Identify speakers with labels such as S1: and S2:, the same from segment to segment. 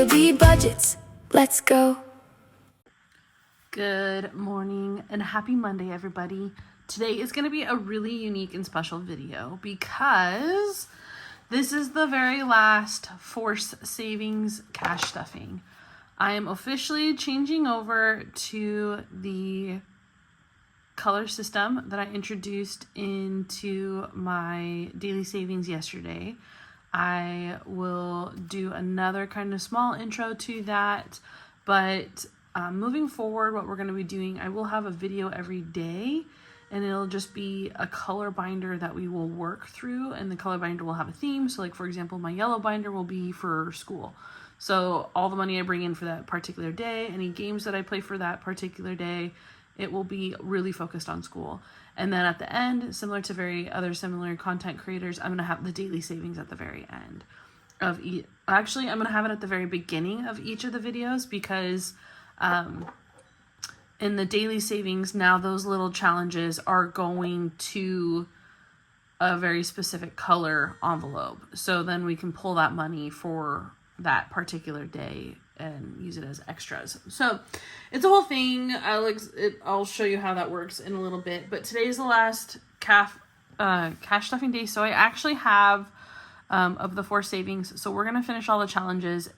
S1: B budgets. Let's go.
S2: Good morning and happy Monday, everybody. Today is going to be a really unique and special video because this is the very last Force Savings cash stuffing. I am officially changing over to the color system that I introduced into my daily savings yesterday. I will do another kind of small intro to that, but moving forward, what we're going to be doing, I will have a video every day, and it'll just be a color binder that we will work through, and the color binder will have a theme. So like, for example, my yellow binder will be for school. So all the money I bring in for that particular day, any games that I play for that particular day, it will be really focused on school. And then at the end, similar to other similar content creators, I'm going to have the daily savings at the very end of each. Actually, I'm going to have it at the very beginning of each of the videos because in the daily savings, now those little challenges are going to a very specific color envelope. So then we can pull that money for that particular day and use it as extras. So it's a whole thing. I'll show you how that works in a little bit. But today is the last cash stuffing day. So I actually have of the 4 savings. So we're gonna finish all the challenges.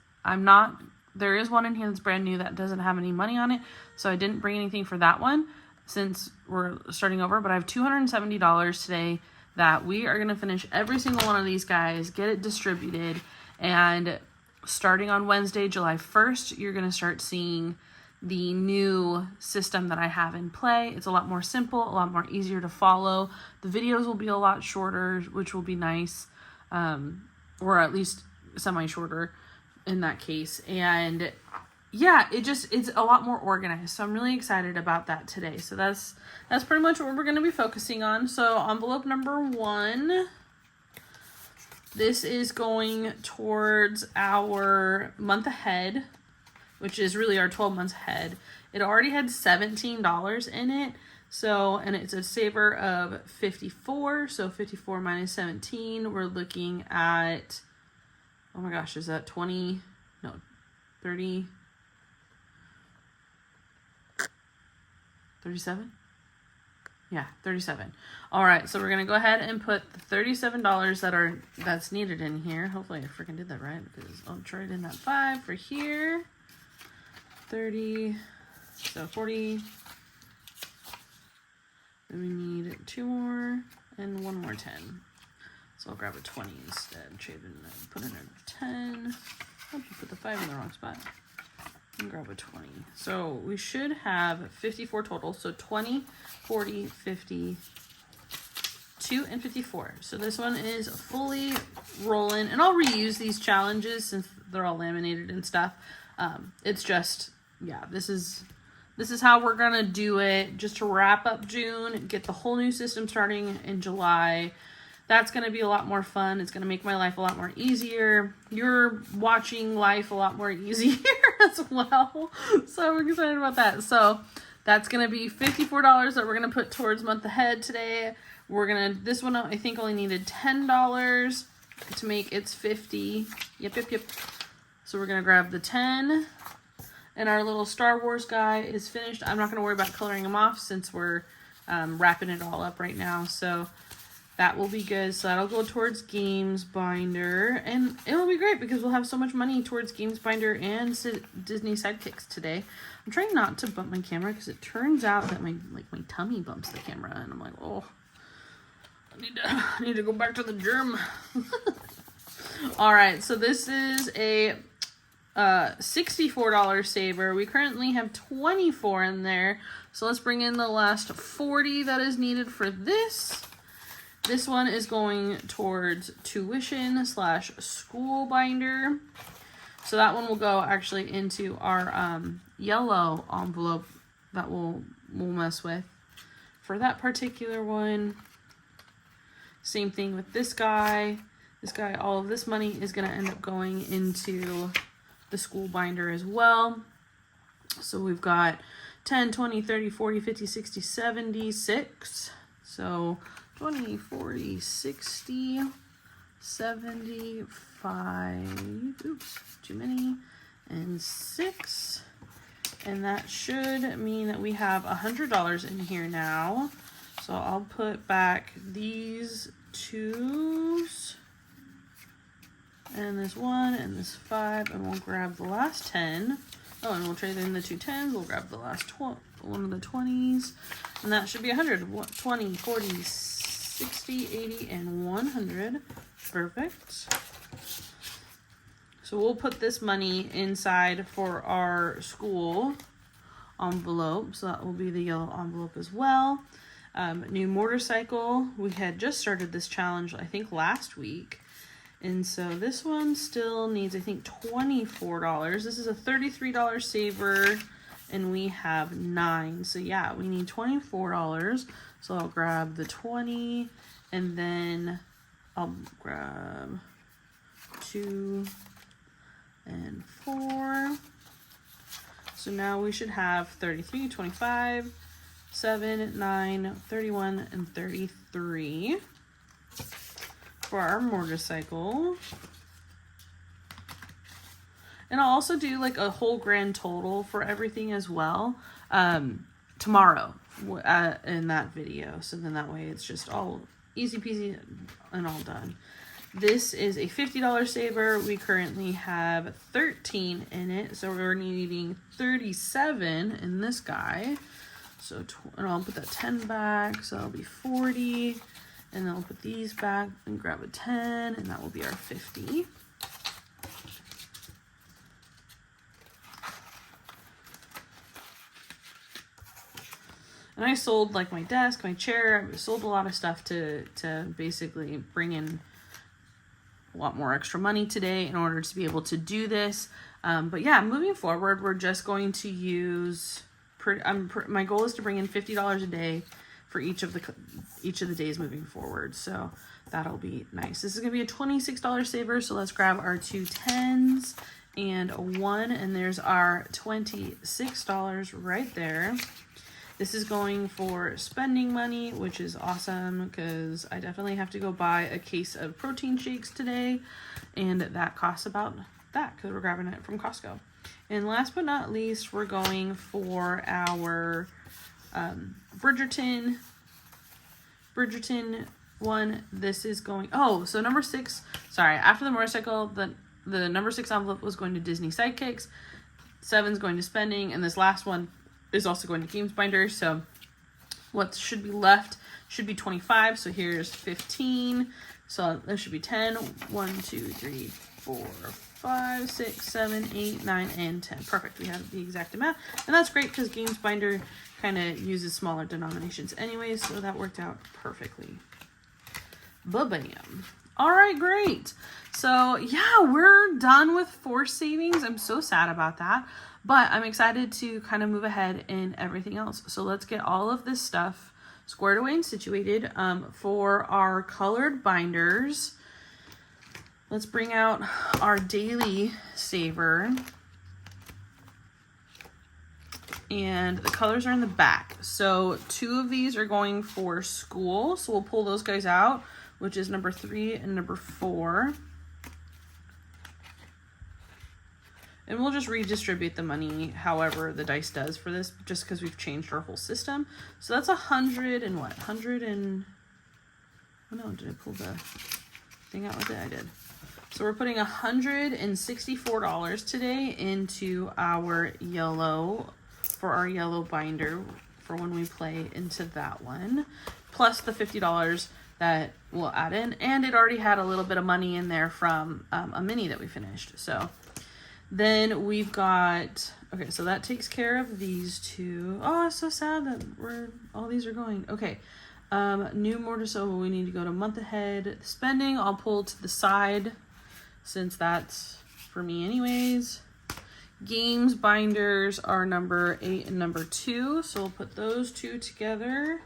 S2: There is one in here that's brand new that doesn't have any money on it. So I didn't bring anything for that one since we're starting over. But I have $270 today that we are gonna finish every single one of these guys, get it distributed, and starting on Wednesday, July 1st, you're going to start seeing the new system that I have in play. It's a lot more simple, a lot more easier to follow. The videos will be a lot shorter, which will be nice, or at least semi-shorter in that case. And yeah, it's a lot more organized. So I'm really excited about that today. So that's pretty much what we're going to be focusing on. So envelope number 1. This is going towards our month ahead, which is really our 12 months ahead. It already had $17 in it. So, and it's a saver of 54. So 54 minus 17, we're looking at, oh my gosh, is that 20? No, 30, 37? Yeah, 37. All right, so we're gonna go ahead and put the $37 that's needed in here. Hopefully I freaking did that right, because I'll trade in that 5 for here. 30, so 40. Then we need 2 more and 1 more 10. So I'll grab a 20 instead. Trade in and put in a 10. I'll just put the 5 in the wrong spot. And grab a 20. So we should have 54 total. So 20, 40, 50, 2, and 54. So this one is fully rolling. And I'll reuse these challenges since they're all laminated and stuff. It's just, yeah, this is how we're going to do it. Just to wrap up June, get the whole new system starting in July. That's going to be a lot more fun. It's going to make my life a lot more easier. You're watching life a lot more easier as well. So I'm excited about that. So that's going to be $54 that we're going to put towards month ahead today. This one I think only needed $10 to make its 50. Yep. So we're going to grab the 10. And our little Star Wars guy is finished. I'm not going to worry about coloring him off since we're wrapping it all up right now. So that will be good. So that'll go towards Games Binder. And it will be great because we'll have so much money towards Games Binder and Disney Sidekicks today. I'm trying not to bump my camera because it turns out that my tummy bumps the camera. And I'm like, oh, I need to go back to the gym. All right. So this is a $64 saver. We currently have 24 in there. So let's bring in the last 40 that is needed for this. This one is going towards tuition / school binder. So that one will go actually into our yellow envelope that we'll mess with. For that particular one, same thing with this guy. This guy, all of this money is going to end up going into the school binder as well. So we've got 10, 20, 30, 40, 50, 60, 76. So 20, 40, 60, 75, oops, too many, and 6. And that should mean that we have $100 in here now. So I'll put back these 2s and this 1 and this 5, and we'll grab the last 10. Oh, and we'll trade in the 2 10s. We'll grab the last one of the 20s, and that should be 100. 20, 40, 60, 80, and 100. Perfect. So we'll put this money inside for our school envelope. So that will be the yellow envelope as well. New motorcycle. We had just started this challenge, I think, last week. And so this one still needs, I think, $24. This is a $33 saver, and we have 9. So yeah, we need $24. So I'll grab the 20, and then I'll grab 2 and 4. So now we should have 33, 25, 7, 9, 31, and 33 for our motorcycle. And I'll also do like a whole grand total for everything as well tomorrow in that video. So then that way it's just all easy peasy and all done. This is a $50 saver. We currently have 13 in it, so we're needing 37 in this guy. So, and I'll put that 10 back, so that'll be 40. And then I'll put these back and grab a 10, and that will be our 50. And I sold like my desk, my chair. I sold a lot of stuff to basically bring in a lot more extra money today in order to be able to do this. But yeah, moving forward, we're just going to use, my goal is to bring in $50 a day for each of the days moving forward. So that'll be nice. This is gonna be a $26 saver. So let's grab our 2 10s and a 1, and there's our $26 right there. This is going for spending money, which is awesome because I definitely have to go buy a case of protein shakes today, and that costs about that because we're grabbing it from Costco. And last but not least, we're going for our Bridgerton one. This is going, so number 6, sorry, after the motorcycle, the number 6 envelope was going to Disney Sidekicks, 7's going to spending, and this last one is also going to Games Binder. So what should be left should be 25. So here's 15. So there should be 10. 1, 2, 3, 4, 5, 6, 7, 8, 9, and 10. Perfect. We have the exact amount. And that's great because Games Binder kind of uses smaller denominations anyways. So that worked out perfectly. Ba-bam. All right, great. So yeah, we're done with forced savings. I'm so sad about that. But I'm excited to kind of move ahead in everything else. So let's get all of this stuff squared away and situated. For our colored binders, let's bring out our daily saver. And the colors are in the back. So 2 of these are going for school. So we'll pull those guys out, which is number 3 and number 4. And we'll just redistribute the money however the dice does for this, just because we've changed our whole system. So that's 100 and what? 100 and... Oh no, did I pull the thing out with it? I did. So we're putting $164 today into our yellow, for our yellow binder, for when we play into that one. Plus the $50 that we'll add in. And it already had a little bit of money in there from a mini that we finished. So... Then we've got, okay, so that takes care of these 2. Oh, it's so sad that all these are going. Okay, new motorcycle, we need to go to month ahead. Spending, I'll pull to the side since that's for me anyways. Games binders are number 8 and number 2, so we'll put those 2 together.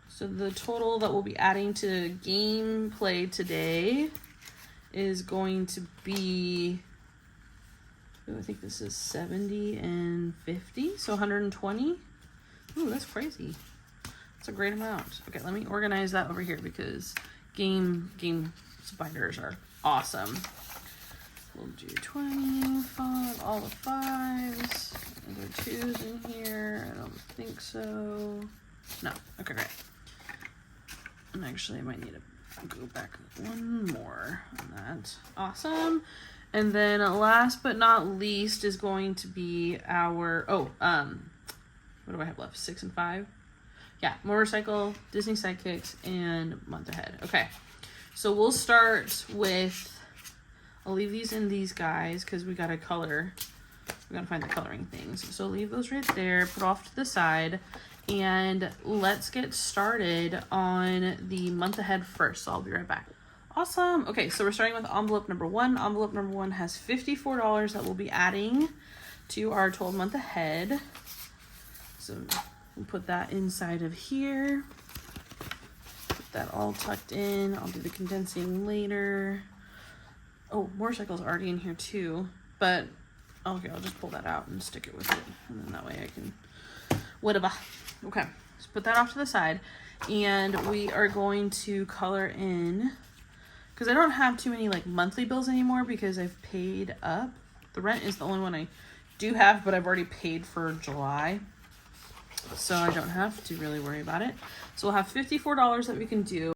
S2: So the total that we'll be adding to gameplay today is going to be, I think this is 70 and 50, so 120. Ooh, that's crazy. That's a great amount. Okay, let me organize that over here because game binders are awesome. We'll do 20, five, all the 5s. Are there 2s in here? I don't think so. No. Okay, great. And actually, I might need to go back one more on that. Awesome. And then last but not least is going to be our, what do I have left? 6 and 5? Yeah, motorcycle, Disney Sidekicks, and month ahead. Okay, so we'll start with, I'll leave these in these guys because we gotta color. We gotta find the coloring things. So leave those right there, put off to the side, and let's get started on the month ahead first. So I'll be right back. Awesome. Okay, so we're starting with envelope number 1. Envelope number 1 has $54 that we'll be adding to our 12 month ahead. So we'll put that inside of here. Put that all tucked in. I'll do the condensing later. Oh, motorcycle's already in here too, but okay, I'll just pull that out and stick it with it. And then that way I can, whatever. Okay, so put that off to the side. And we are going to color in, because I don't have too many like monthly bills anymore because I've paid up. The rent is the only one I do have, but I've already paid for July. So I don't have to really worry about it. So we'll have $54 that we can do.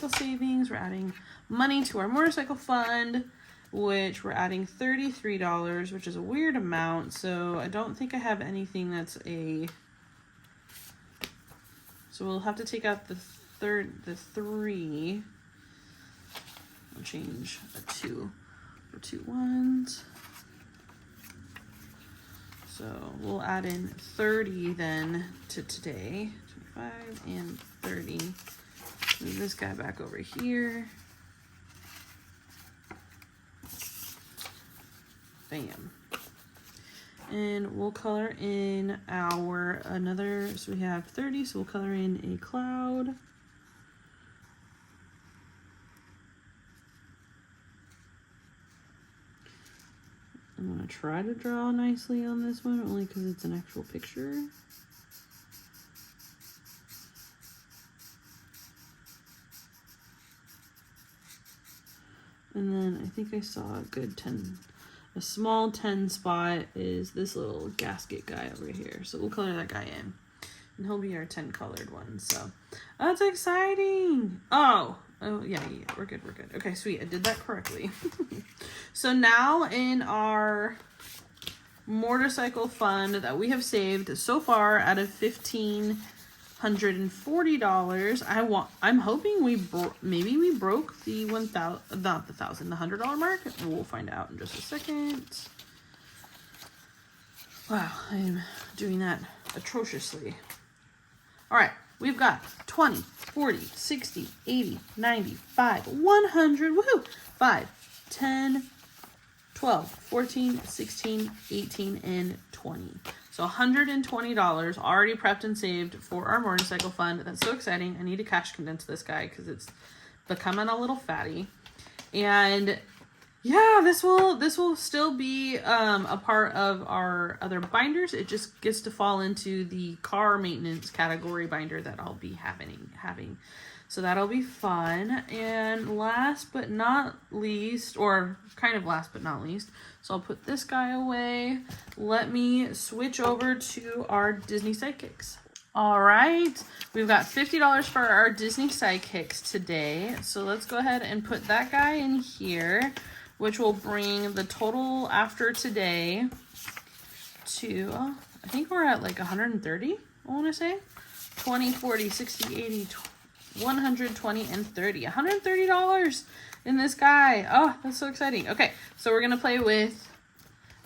S2: motorcycle savings. We're adding money to our motorcycle fund, which we're adding $33, which is a weird amount. So I don't think I have anything that's a... So we'll have to take out the 3. I'll change a 2 for 2 1s. So we'll add in 30 then to today. 25 and 30. Move this guy back over here. Bam. And we'll color in our another, so we have 30, so we'll color in a cloud. I'm going to try to draw nicely on this one, only because it's an actual picture. And then I think I saw a good 10, a small 10 spot is this little gasket guy over here. So we'll color that guy in. And he'll be our 10 colored one. So that's exciting. Oh yeah, we're good. Okay, sweet. I did that correctly. So now in our motorcycle fund that we have saved so far out of $1,540, I'm hoping maybe we broke the the $100 mark. We'll find out in just a second. Wow, I'm doing that atrociously. All right, we've got 20, 40, 60, 80, 95, 100, woohoo! 5, 10, 12, 14, 16, 18, and 20. So $120 already prepped and saved for our motorcycle fund. That's so exciting. I need to cash condense this guy because it's becoming a little fatty. And yeah, this will still be a part of our other binders. It just gets to fall into the car maintenance category binder that I'll be having. So that'll be fun. And last but not least, or kind of last but not least, so I'll put this guy away. Let me switch over to our Disney Sidekicks. All right, we've got $50 for our Disney Sidekicks today. So let's go ahead and put that guy in here, which will bring the total after today to, I think we're at like 130, I want to say. 20, 40, 60, 80, 120, and 30. $130 in this guy. Oh, that's so exciting. Okay, so we're going to play with,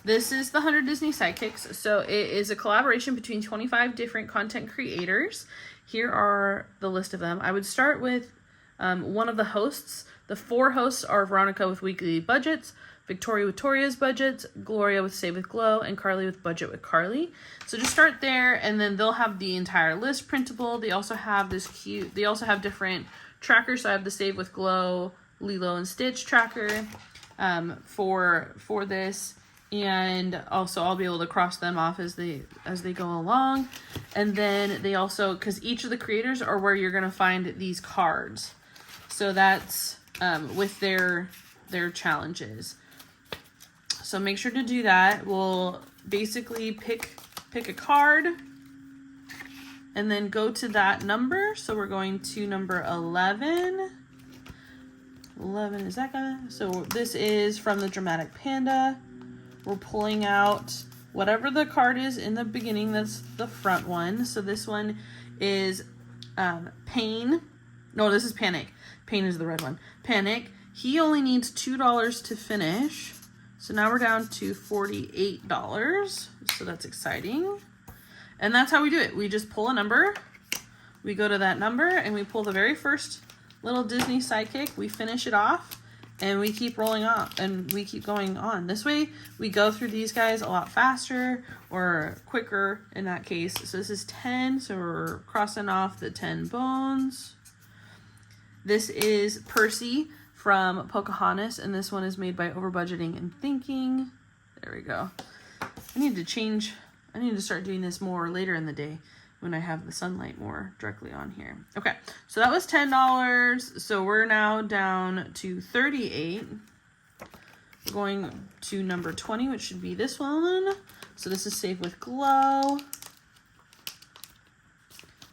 S2: this is the 100 Disney Sidekicks. So it is a collaboration between 25 different content creators. Here are the list of them. I would start with one of the hosts. The 4 hosts are Veronica with Weekly Budgets, Victoria with Toria's Budgets, Gloria with Save with Glow, and Carly with Budget with Carly. So just start there, and then they'll have the entire list printable. They also have they also have different trackers. So I have the Save with Glow, Lilo and Stitch tracker for this. And also I'll be able to cross them off as they go along. And then they also, because each of the creators are where you're going to find these cards. So that's with their challenges. So make sure to do that. We'll basically pick a card and then go to that number. So we're going to number 11. 11 is that guy? So this is from the Dramatic Panda. We're pulling out whatever the card is in the beginning. That's the front one. So this one is Pain. No, this is Panic. Pain is the red one. Panic. He only needs $2 to finish. So now we're down to $48. So that's exciting. And that's how we do it. We just pull a number. We go to that number and we pull the very first little Disney Sidekick. We finish it off and we keep rolling on and we keep going on. This way we go through these guys a lot faster or quicker in that case. So this is 10. So we're crossing off the 10 bones. This is Percy from Pocahontas, and this one is made by Over Budgeting and Thinking. There we go. I need to start doing this more later in the day when I have the sunlight more directly on here. Okay, so that was $10. So we're now down to 38. We're going to number 20, which should be this one. So this is Save with Glow.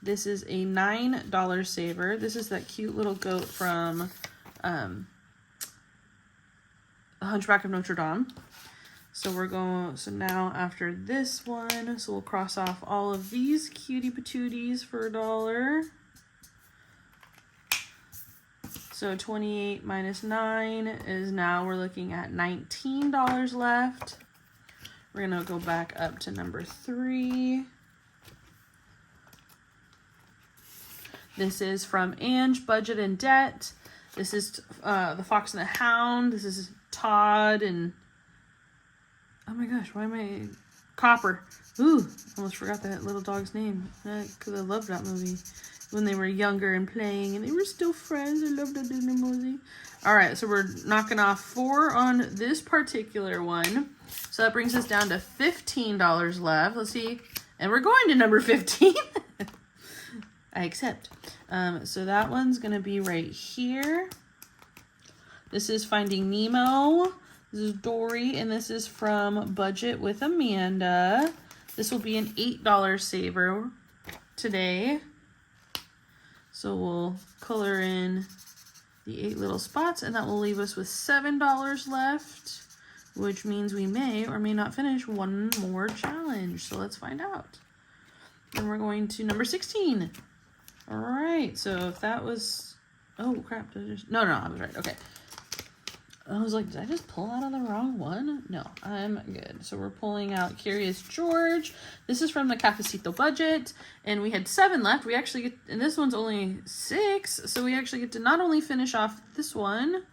S2: This is a $9 saver. This is that cute little goat from Hunchback of Notre Dame. So so now after this one, so we'll cross off all of these cutie patooties for $1. So 28 minus 9 is now we're looking at $19 left. We're gonna go back up to number 3. This is from Ange, Budget and Debt. This is The Fox and the Hound. This is Todd and, oh my gosh, why am I, Copper. Ooh, almost forgot that little dog's name, because I loved that movie when they were younger and playing and they were still friends. I loved that Disney movie. All right, so we're knocking off 4 on this particular one. So that brings us down to $15 left. Let's see. And we're going to number 15. I accept. So that one's going to be right here. This is Finding Nemo. This is Dory, and this is from Budget with Amanda. This will be an $8 saver today. So we'll color in the 8 little spots, and that will leave us with $7 left, which means we may or may not finish one more challenge. So let's find out. And we're going to number 16. All right, so if that was, oh crap, did I just, no, I was right, okay. I was like, did I just pull out of the wrong one? No, I'm good. So we're pulling out Curious George. This is from the Cafecito budget, and we had 7 left. We actually get, and this one's only 6, so we actually get to not only finish off this one.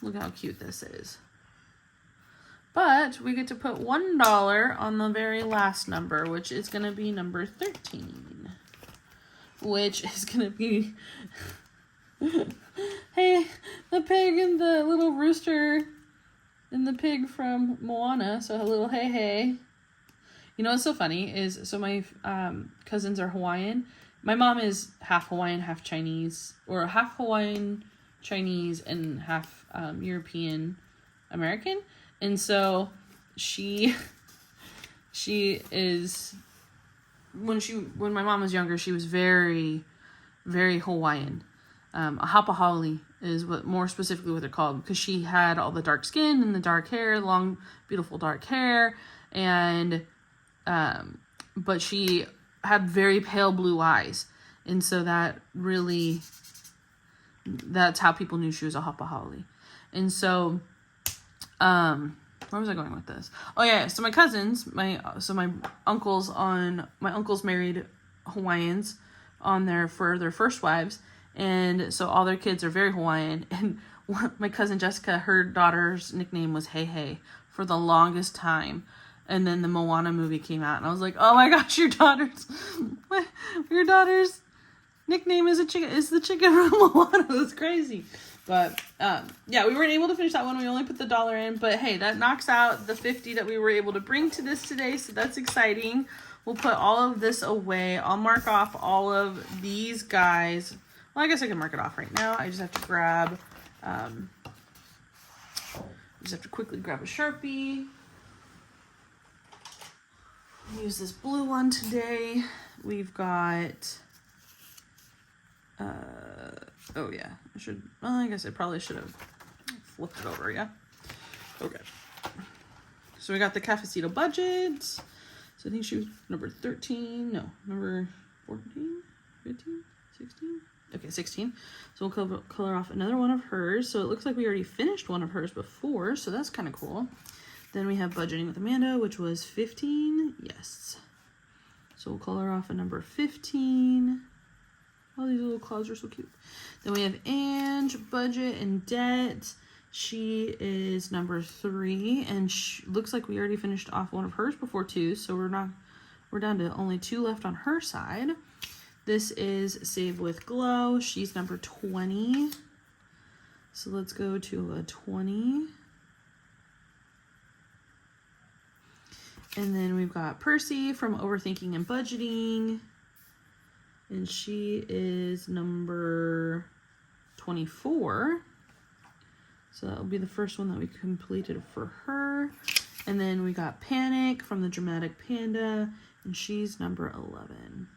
S2: Look how cute this is. But we get to put $1 on the very last number, which is going to be number 13. Which is going to be... Hey, the pig and the little rooster and the pig from Moana. So a little hey, hey. You know what's so funny is, so my cousins are Hawaiian. My mom is half Hawaiian, half Chinese, or half Hawaiian, Chinese, and half European American. And so she is, when my mom was younger, she was very, very Hawaiian. A hapa haole is what, more specifically what they're called, because she had all the dark skin and the dark hair, long, beautiful dark hair, and but she had very pale blue eyes, and so that really, that's how people knew she was a hapa haole. And so, where was I going with this? Oh yeah, so my cousins, my uncles married Hawaiians for their first wives. And so all their kids are very Hawaiian. And my cousin Jessica, her daughter's nickname was Hey Hey for the longest time. And then the Moana movie came out, and I was like, oh my gosh, your daughter's nickname is the chicken from Moana. That's crazy. But yeah, we weren't able to finish that one. We only put the $1 in. But hey, that knocks out the 50 that we were able to bring to this today. So that's exciting. We'll put all of this away. I'll mark off all of these guys. Well, I guess I can mark it off right now. I just have to grab, quickly grab a Sharpie. Use this blue one today. We've got, oh yeah, I guess I probably should have flipped it over, yeah? Okay. So we got the Cafecito budget. So I think she was number 13, no, number 14, 15, 16? Okay, 16. So we'll color off another one of hers. So it looks like we already finished one of hers before, so that's kind of cool. Then we have Budgeting with Amanda, which was 15. Yes. So we'll color off a number 15. All these little clouds are so cute. Then we have Ange, Budget and Debt. She is number 3, and looks like we already finished off one of hers before too, so we're down to only 2 left on her side. This is Save with Glow. She's number 20. So let's go to a 20. And then we've got Percy from Overthinking and Budgeting. And she is number 24. So that will be the first one that we completed for her. And then we got Panic from the Dramatic Panda. And she's number 11.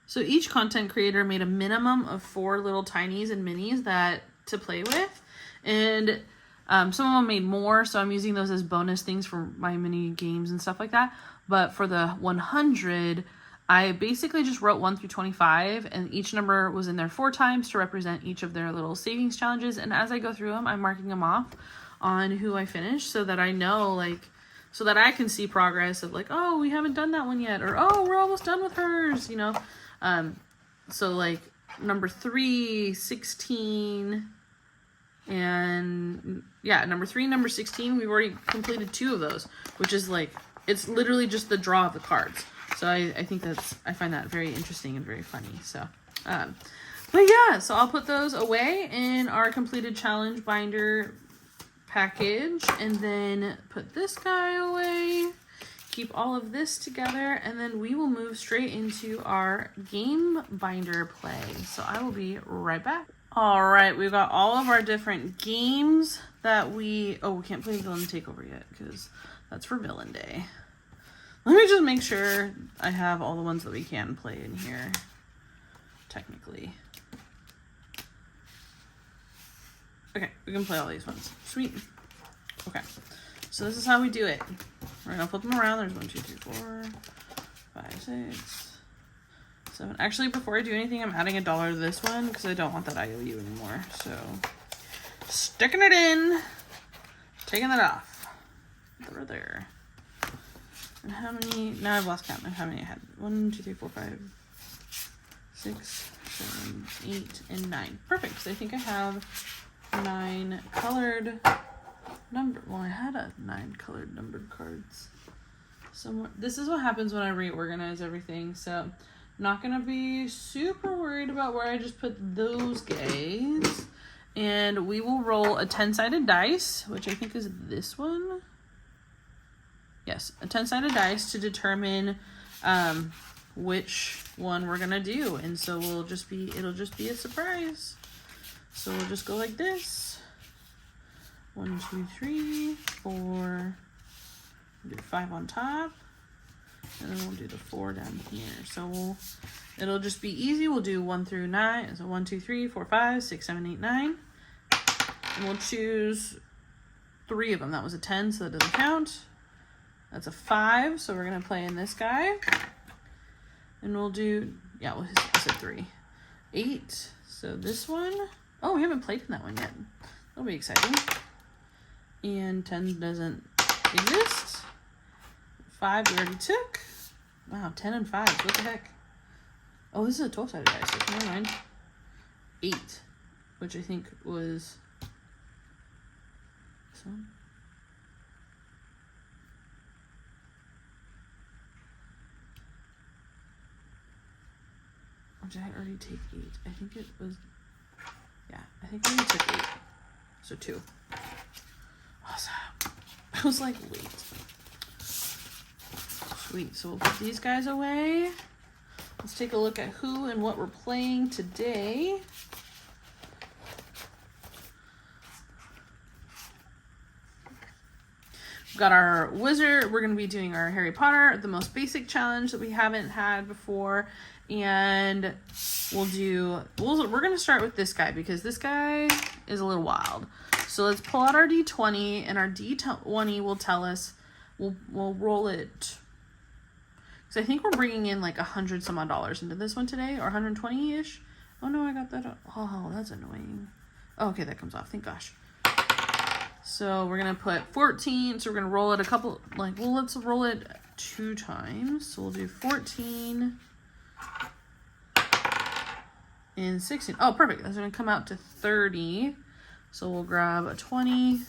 S2: So each content creator made a minimum of 4 little tinies and minis that to play with. And some of them made more, so I'm using those as bonus things for my mini games and stuff like that. But for the 100, I basically just wrote 1 through 25, and each number was in there 4 times to represent each of their little savings challenges. And as I go through them, I'm marking them off on who I finished so that I know, like, so that I can see progress of like, oh, we haven't done that one yet, or oh, we're almost done with hers, you know. So like number 3, 16, and yeah, number 3, number 16, we've already completed 2 of those, which is like, it's literally just the draw of the cards. So I think I find that very interesting and very funny. So, but yeah, so I'll put those away in our completed challenge binder package, and then put this guy away. Keep all of this together, and then we will move straight into our game binder play. So I will be right back. All right, we've got all of our different games that we can't play Villain Takeover yet because that's for Villain Day. Let me just make sure I have all the ones that we can play in here, technically. Okay, we can play all these ones. Sweet. Okay, so this is how we do it. We're gonna flip them around. There's 1, 2, 3, 4, 5, 6, 7. Actually, before I do anything, I'm adding $1 to this one because I don't want that IOU anymore. So, sticking it in, taking that off. They're there. And how many? Now I've lost count of how many I had. 1, 2, 3, 4, 5, 6, 7, 8, and 9. Perfect. So I think I have 9 colored number. Well, I had 9 colored numbered cards somewhere. This is what happens when I reorganize everything. So not gonna be super worried about where I just put those guys. And we will roll a 10-sided dice, which I think is this one. Yes, a 10-sided dice to determine which one we're gonna do. And so it'll just be a surprise. So we'll just go like this. 1, 2, 3, 4. We'll do 5 on top. And then we'll do the 4 down here. So it'll just be easy. We'll do 1 through 9. So 1, 2, 3, 4, 5, 6, 7, 8, 9. And we'll choose 3 of them. That was a 10, so that doesn't count. That's a 5, so we're gonna play in this guy. And we'll do, yeah, we'll said 3. 8, so this one. Oh, we haven't played in that one yet. That'll be exciting. And 10 doesn't exist. 5 we already took. Wow, 10 and 5, what the heck? Oh, this is a 12-sided dice, so never mind. 8, which I think was this one. Or did I already take 8? I think it was, yeah, I think I already took 8. So 2. Awesome. I was like, wait. Sweet, so we'll put these guys away. Let's take a look at who and what we're playing today. We've got our wizard. We're going to be doing our Harry Potter, the most basic challenge that we haven't had before. And we're going to start with this guy because this guy is a little wild. So let's pull out our D20, and our D20 will tell us, we'll roll it. So I think we're bringing in like $100 some odd into this one today, or 120-ish. Oh no, I got that. Oh, that's annoying. Oh, okay, that comes off. Thank gosh. So we're gonna put 14. So we're gonna roll it a couple. Let's roll it 2 times. So we'll do 14 and 16. Oh, perfect. That's gonna come out to 30. So we'll grab a 20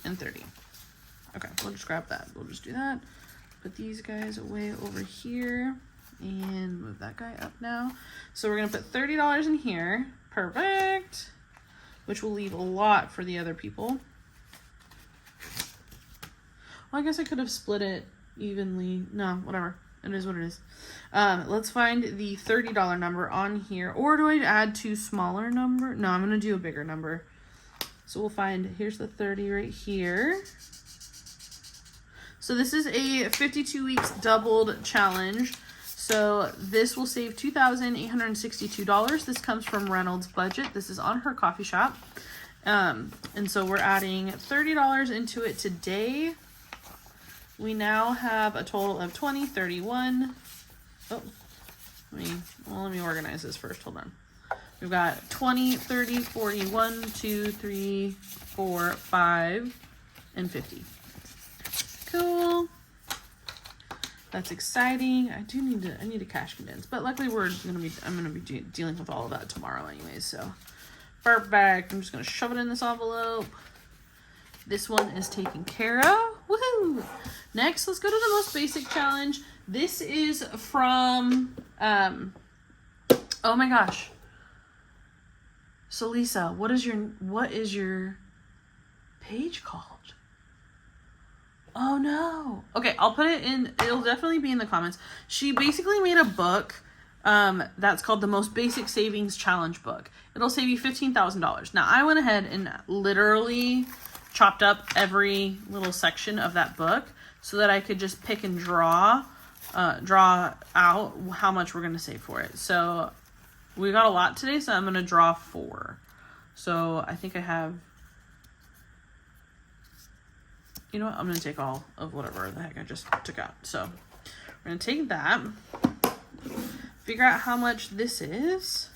S2: and 30. Okay, we'll just grab that. We'll just do that. Put these guys away over here and move that guy up now. So we're going to put $30 in here. Perfect. Which will leave a lot for the other people. Well, I guess I could have split it evenly. No, whatever. It is what it is. Let's find the $30 number on here. Or do I add 2 smaller numbers? No, I'm going to do a bigger number. So we'll find, here's the 30 right here. So this is a 52 weeks doubled challenge. So this will save $2,862. This comes from Reynolds Budget. This is on her coffee shop. And so we're adding $30 into it today. We now have a total of 20, 31. Oh, let me organize this first. Hold on. We've got 20, 30, 40, 1, 2, 3, 4, 5, and 50. Cool. That's exciting. I need a cash condense, but luckily I'm gonna be dealing with all of that tomorrow anyways. So perfect. I'm just gonna shove it in this envelope. This one is taken care of. Woohoo! Next, let's go to the most basic challenge. This is from oh my gosh. So Lisa, what is your page called? Oh no. Okay, I'll put it in, it'll definitely be in the comments. She basically made a book that's called the Most Basic Savings Challenge book. It'll save you $15,000. Now I went ahead and literally chopped up every little section of that book so that I could just pick and draw out how much we're going to save for it. So we got a lot today, so I'm going to draw 4. So I think I have, you know what, I'm going to take all of whatever the heck I just took out. So we're going to take that, figure out how much this is.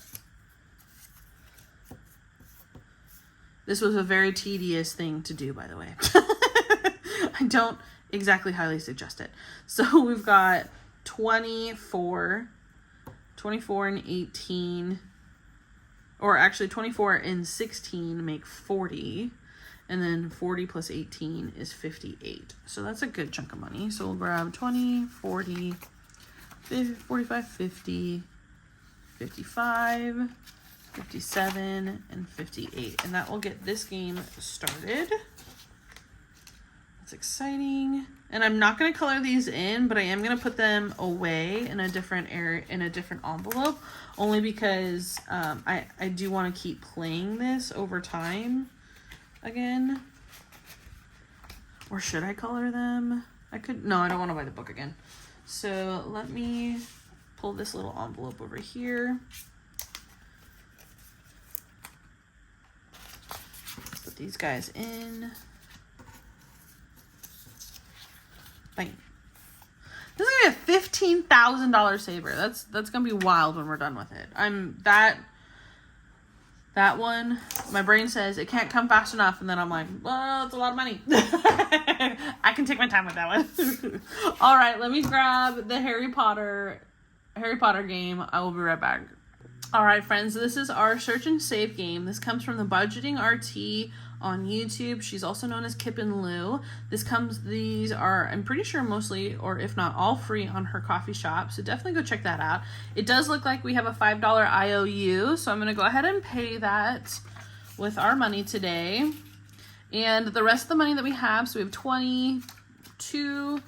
S2: This was a very tedious thing to do, by the way. I don't exactly highly suggest it. So we've got 24 and 18, or actually 24 and 16 make 40. And then 40 plus 18 is 58. So that's a good chunk of money. So we'll grab 20, 40, 50, 45, 50, 55, 57, and 58. And that will get this game started. That's exciting. And I'm not going to color these in, but I am going to put them away in a different area, in a different envelope, only because I do want to keep playing this over time again. Or should I color them? No, I don't want to buy the book again. So let me pull this little envelope over here. Put these guys in. Bang. This is gonna be a $15,000 saver. That's gonna be wild when we're done with it. That one, my brain says it can't come fast enough, and then I'm like, well, it's a lot of money. I can take my time with that one. All right, let me grab the Harry Potter game. I will be right back. All right, friends, this is our search and save game. This comes from the Budgeting RT on YouTube. She's also known as Kip and Lou. These are, I'm pretty sure, mostly, or if not all, free on her coffee shop. So definitely go check that out. It does look like we have a $5 IOU, so I'm going to go ahead and pay that with our money today. And the rest of the money that we have, so we have 22,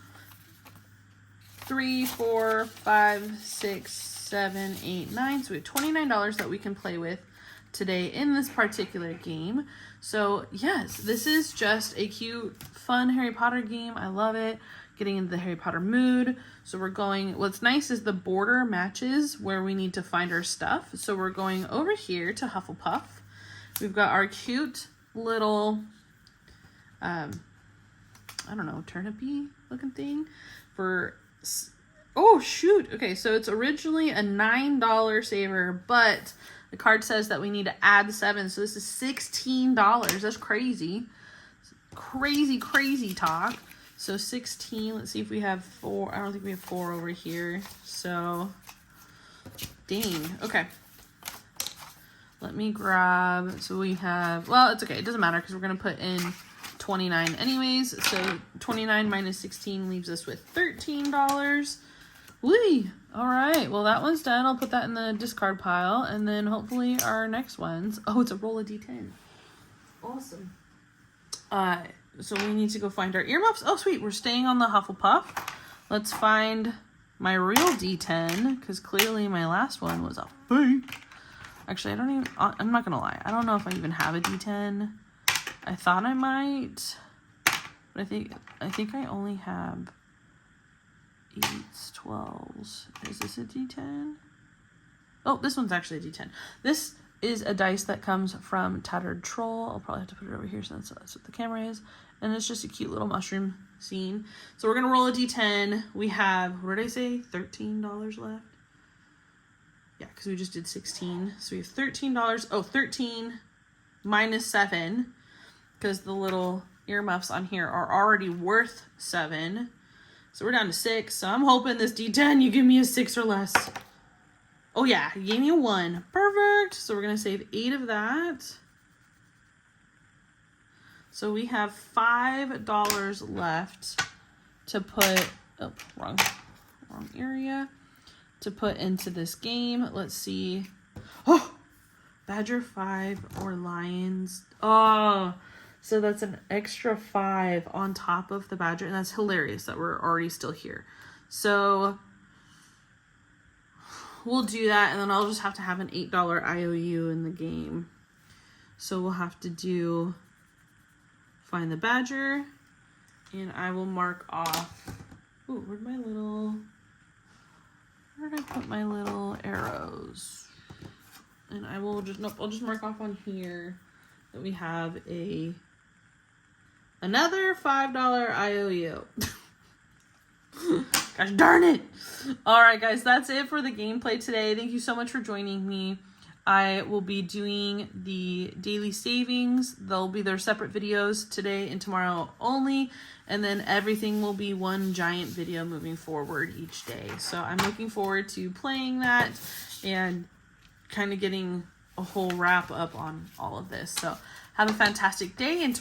S2: 3, 4, 5, 6, 7, 8, 9. So we have $29 that we can play with today in this particular game. So yes, this is just a cute, fun Harry Potter game. I love it. Getting into the Harry Potter mood. So we're going, what's nice is the border matches where we need to find our stuff. So we're going over here to Hufflepuff. We've got our cute little, I don't know, turnipy looking thing for, oh shoot. Okay, so it's originally a $9 saver, but the card says that we need to add 7, so this is $16. That's crazy. Crazy talk. So 16, let's see if we have 4. I don't think we have 4 over here. So, dang. Okay. Let me grab, so we have, well, it's okay. It doesn't matter because we're going to put in 29 anyways. So 29 minus 16 leaves us with $13. Whee! All right, well, that one's done. I'll put that in the discard pile, and then hopefully our next ones. Oh, it's a roll of D10. Awesome. So we need to go find our earmuffs. Oh, sweet. We're staying on the Hufflepuff. Let's find my real D10, because clearly my last one was a fake. Actually, I'm not going to lie. I don't know if I even have a D10. I thought I might, but I think I only have 8s, 12s. Is this a D10? Oh, this one's actually a D10. This is a dice that comes from Tattered Troll. I'll probably have to put it over here since that's what the camera is. And it's just a cute little mushroom scene. So we're going to roll a D10. We have, what did I say? $13 left? Yeah, because we just did 16. So we have $13. Oh, 13 minus 7. Because the little earmuffs on here are already worth 7. So we're down to 6. So I'm hoping this D10, you give me a 6 or less. Oh yeah, you gave me a 1. Perfect. So we're going to save 8 of that. So we have $5 left to put, oh, wrong area, to put into this game. Let's see. Oh, Badger 5 or Lions. Oh, so that's an extra 5 on top of the Badger. And that's hilarious that we're already still here. So we'll do that, and then I'll just have to have an $8 IOU in the game. So we'll have to do find the Badger, and I will mark off. Ooh, where did I put my little arrows? And I will just, nope, I'll just mark off on here that we have another $5 IOU. Gosh darn it. All right, guys, that's it for the gameplay today. Thank you so much for joining me. I will be doing the daily savings. They'll be their separate videos today and tomorrow only. And then everything will be one giant video moving forward each day. So I'm looking forward to playing that and kind of getting a whole wrap up on all of this. So have a fantastic day, and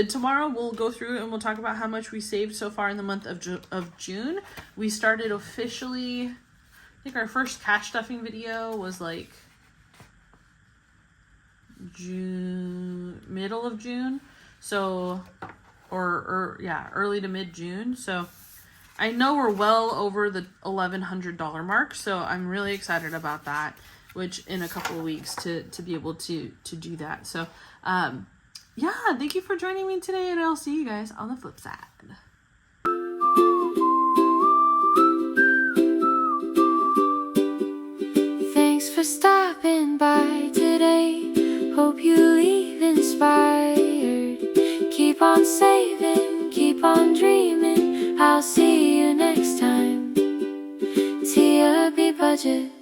S2: tomorrow we'll go through and we'll talk about how much we saved so far in the month of June. We started officially, I think our first cash stuffing video was like June, middle of June. So, or yeah, early to mid June. So I know we're well over the $1,100 mark. So I'm really excited about that, which in a couple of weeks to be able to do that. So, yeah, thank you for joining me today, and I'll see you guys on the flip side.
S1: Thanks for stopping by today. Hope you leave inspired. Keep on saving, keep on dreaming. I'll see you next time. TLB Budget.